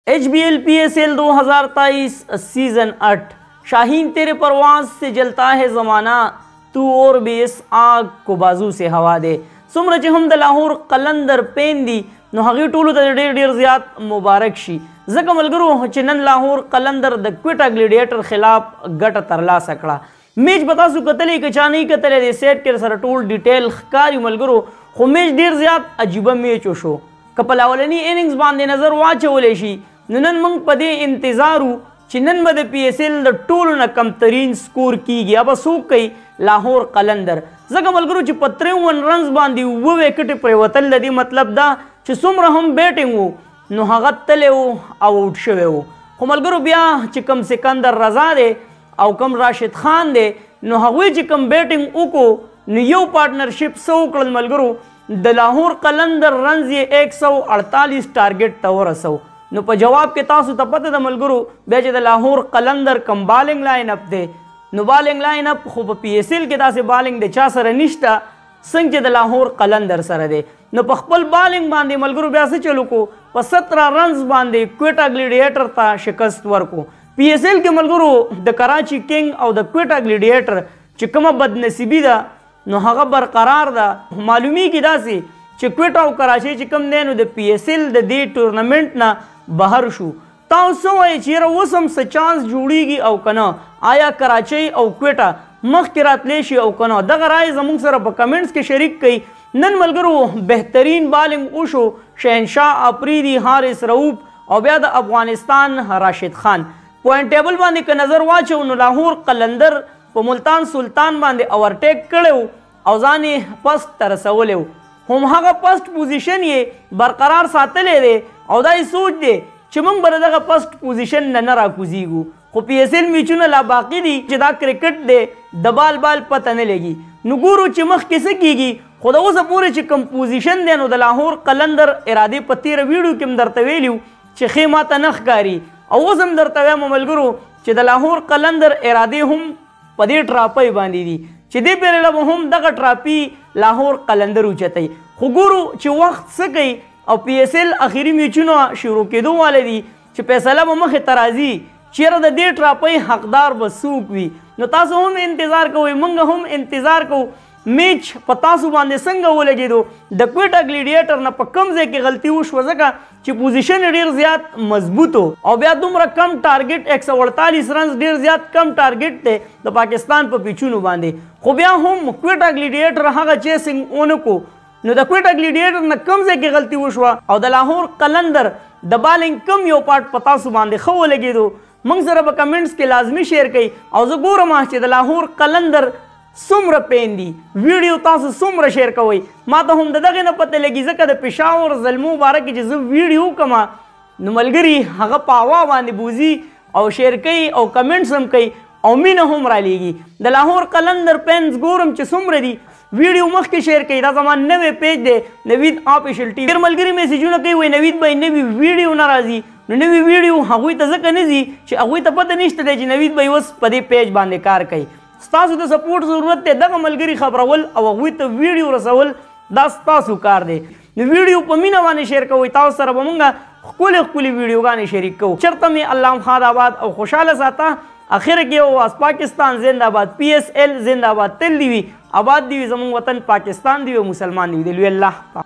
HBL PSL 2023 सीजन 8। शाहीन तेरे परवाज से जलता है ज़माना, तू और भी इस आग को बाजू से हवा दे। सुमर چې هم د لاهور قلندر پین دي نو هغې ټولو ته ډېر زیات مبارک شي، ځکه ملګرو چې نن لاهور قلندر د کویټا ګلیډیټر خلاف ګټه ترلاسه کړه. میچ به تاسو کتلی که چا نه کتلی دی سیټ کې سره ټول ډیټیل ښکاري ملګرو، خو میچ ډېر زیات عجیبه میچ وشو. که په لاولني اننګز باندې نظر واچولی شي نو نن موږ په دې انتظار وو چې نن به د PSL د ټولو نه کمترین سکور کیږي. ابه څوک کوي؟ لاهور قلندر. ځکه ملګرو چې په 53 رنز باندې 7 وکټې پرېوتل، د دې مطلب دا چې څومره هم بیټینګ و نو هغه تللی و او آوټ شوی و. خو ملګرو بیا چې کم سکندر رضا دی او کم راشد خان دی نو هغوی چې کم بیټینګ وکړو نو یو پارټنرشپ څه وکړل ملګرو، د لاهور قلندر رنز یې 148 ټارګټ ته ورسو. نو په جواب کې تاسو ته پته ده ملګرو بیا چې د لاهور قلندر کم بالنګ لاین اپ دی نو بالنګ لاین اپ خو په PSL کې داسې بالنګ د چا سره نشته څنګه چې د لاهور قلندر سره دی. نو په خپل بالنګ باندې ملګرو بیا څه چلو کو، په 17 رنز باندې کویټا ګلیډیټر ته شکست ورکو. PSL کې ملګرو د کراچي کینګ او د کویټا ګلیډیټر چې کومه بدنصیبي ده نو هغه برقرار ده. معلومیږي داسې چې کویټا او کراچي چې کوم دی نو د PSL د دې ټورنمنټ نه بهر شو. تاسو وایئ چې یاره اوس هم څه چانس جوړیږي او که نه، آیا کراچۍ او کویټا مخکې راتلی شي او که نه؟ دغه رایې زموږ سره په کمنټس کې شریک کړئ. نن ملګرو بهترین بالنګ وشو، شهنشاه افریدي، حارث رؤوف او بیا د افغانستان راشد خان. پوینټ ټیبل باندې که نظر واچو نو لاهور قلندر په ملتان سلطان باندې اوورټیک کړی او ځان یې پسټ ته رسولی و. همهغه پسټ پوزیشن یې برقرار ساتلی دی او دا یې سوچ دی چې موږ به د دغه پسټ پوزیشن نه راکوزیږو. خو PSL میچونه لا باقي دي چې دا کرکټ دی د بال پته نه لګي. نو ګورو چې مخکې څه کیږي. خو د اوسه پورې چې کوم پوزیشن دی نو د لاهور قلندر ارادې په تېره ویډیو کې هم درته ویلي وو چې ښې ماته نه ښکاري او اوس هم درته وایم ملګرو چې د لاهور قلندر ارادې هم په دې ټراپۍ باندې دي چې دې پیرله به هم دغه ټراپي لاهور قلندر اوچتوي. خو ګورو چې وخت څه کوي او PSL اخري میچونه شروع کېدو والی دي چې فیصله به مخې ته راځي چې یاره د دې ټراپۍ حقدار به څوک وي. نو تاسو هم انتظار کوئ، موږ هم انتظار کوو میچ په تاسو باندې څنګه ولګېدو، د کویټا ګلیډیټر نه په کوم ځای کې غلطي وشوه ځکه چې پوزیشن یې ډېر زیات مضبوط او بیا دومره کم ټارګټ 148 رنز ډېر زیات کم ټارګټ دی د پاکستان په پیچونو باندې. خو بیا هم کویټا ګلیډیټر هغه چیسنګ ونه کو. نو د کویټا ګلیډیټر نه کوم ځای کې غلطي وشوه او د لاهور قلندر د بالنګ کم یو پارټ په تاسو باندې ښه ولګېدو موږ سره په کمنټس کې لازمي شیر کړئ. او زه ګورم چې د لاهور قلندر څومره پین دي، ویډیو تاسو څومره شیر کوئ. ما ته هم د دغې نه پته لګي ځکه د پېښور زلمو باره کې چې زه ویډیو وکړم نو ملګري هغه په هوا باندې بوځي او شیر کوي او کمنټس هم کوي او مینه هم رالیږي. د لاهور قلندر پینز ګورم چې څومره دي، ویډیو مخکې شیر کوي. دا زما نوی پیج دی نوید آفیشل ټي وي. ډېر ملګري میسیجونه کوي وایي نوید بھائی نوي ویډیو نه راځي. نو نوي ویډیو هغوی ته ځکه نه ځي چې هغوی ته پته نشته دی چې نوید بھائی اوس په دې پیج باندې کار کوي. ستاسو د سپورټ ضرورت دی، دغه ملګري خبرول او هغوی ته ویډیو رسول دا ستاسو کار دی. نو ویډیو په مینه باندې شیر کوئ. تاسو سره به مونږ ښکلې ویډیوګانې شریک کوو. چېرته مې الله خان آباد او خوشحاله ساته. اخر کې آواز پاکستان زنده باد، PSL زنده باد. تل دی وي آباد دی وي زموږ وطن پاکستان دی وي مسلمان دی وي. د لوی الله